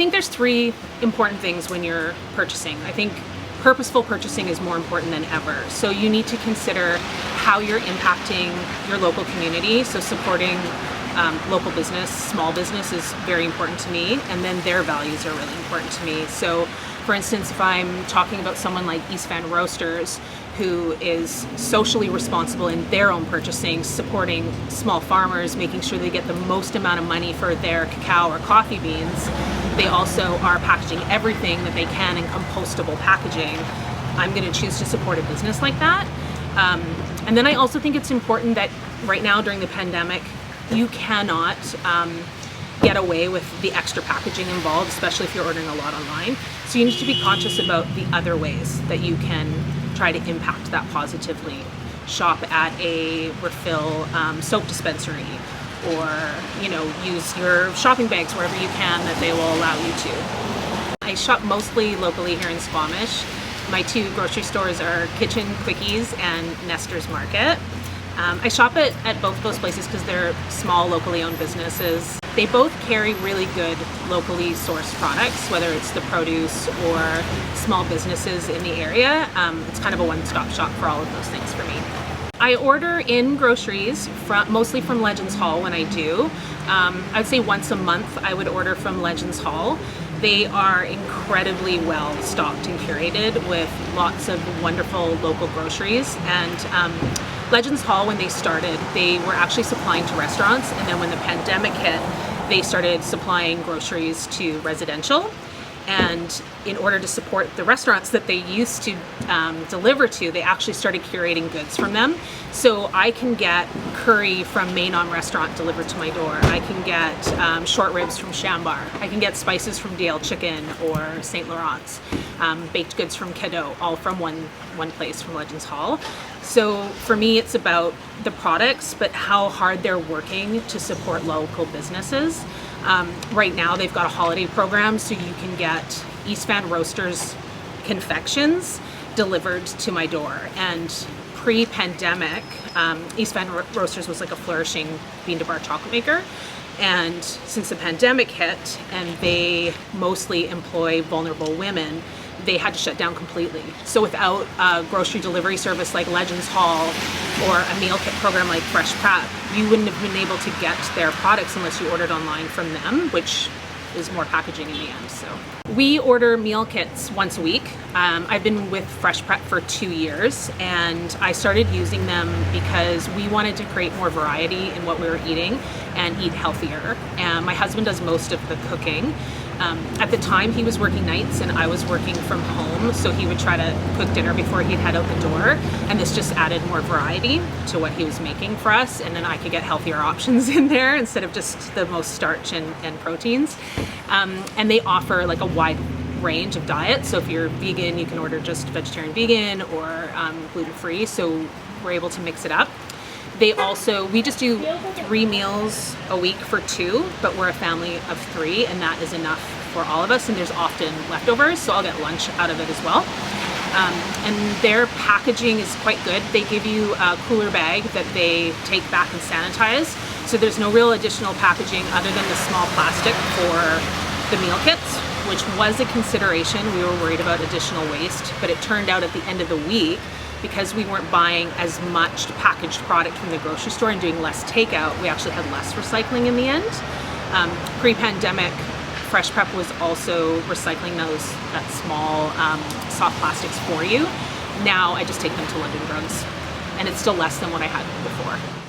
think there's three important things when you're purchasing. I think purposeful purchasing is more important than ever. So you need to consider how you're impacting your local community. So supporting local business, small business is very important to me, and then their values are really important to me. So for instance, if I'm talking about someone like East Van Roasters, who is socially responsible in their own purchasing, supporting small farmers, making sure they get the most amount of money for their cacao or coffee beans, they also are packaging everything that they can in compostable packaging. I'm going to choose to support a business like that. And then I also think it's important that right now during the pandemic, you cannot get away with the extra packaging involved, especially if you're ordering a lot online. So you need to be conscious about the other ways that you can try to impact that positively. Shop at a refill soap dispensary, or use your shopping bags wherever you can that they will allow you to. I shop mostly locally here in Squamish. My two grocery stores are Kitchen Quickies and Nestor's Market. I shop at both of those places because they're small, locally owned businesses. They both carry really good locally sourced products, whether it's the produce or small businesses in the area. It's kind of a one-stop shop for all of those things for me. I order in groceries mostly from Legends Hall when I do. I'd say once a month I would order from Legends Hall. They are incredibly well stocked and curated with lots of wonderful local groceries. And Legends Hall, when they started, they were actually supplying to restaurants, and then when the pandemic hit, they started supplying groceries to residential. And in order to support the restaurants that they used to deliver to, they actually started curating goods from them. So I can get curry from Mainon Restaurant delivered to my door. I can get short ribs from Shambar. I can get spices from Dale Chicken or St. Laurent's. Baked goods from Cadeau, all from one place, from Legends Hall. So for me, it's about the products, but how hard they're working to support local businesses. Right now they've got a holiday program, so you can get East Van Roasters confections delivered to my door. And pre-pandemic, East Van Roasters was like a flourishing bean-to-bar chocolate maker. And since the pandemic hit and they mostly employ vulnerable women, they had to shut down completely. So without a grocery delivery service like Legends Hall or a meal kit program like Fresh Prep, you wouldn't have been able to get their products unless you ordered online from them, which is more packaging in the end. So we order meal kits once a week. I've been with Fresh Prep for 2 years, and I started using them because we wanted to create more variety in what we were eating and eat healthier. And my husband does most of the cooking. At the time, he was working nights and I was working from home, so he would try to cook dinner before he'd head out the door, and this just added more variety to what he was making for us, and then I could get healthier options in there instead of just the most starch and proteins. And they offer like a wide range of diets, so if you're vegan, you can order just vegetarian vegan or gluten-free, so we're able to mix it up. We just do 3 meals a week for 2, but we're a family of 3, and that is enough for all of us, and there's often leftovers, so I'll get lunch out of it as well. And their packaging is quite good. They give you a cooler bag that they take back and sanitize, so there's no real additional packaging other than the small plastic for the meal kits, which was a consideration. We were worried about additional waste, but it turned out at the end of the week, because we weren't buying as much packaged product from the grocery store and doing less takeout, we actually had less recycling in the end. Pre-pandemic, Fresh Prep was also recycling that small soft plastics for you. Now I just take them to London Drugs, and it's still less than what I had before.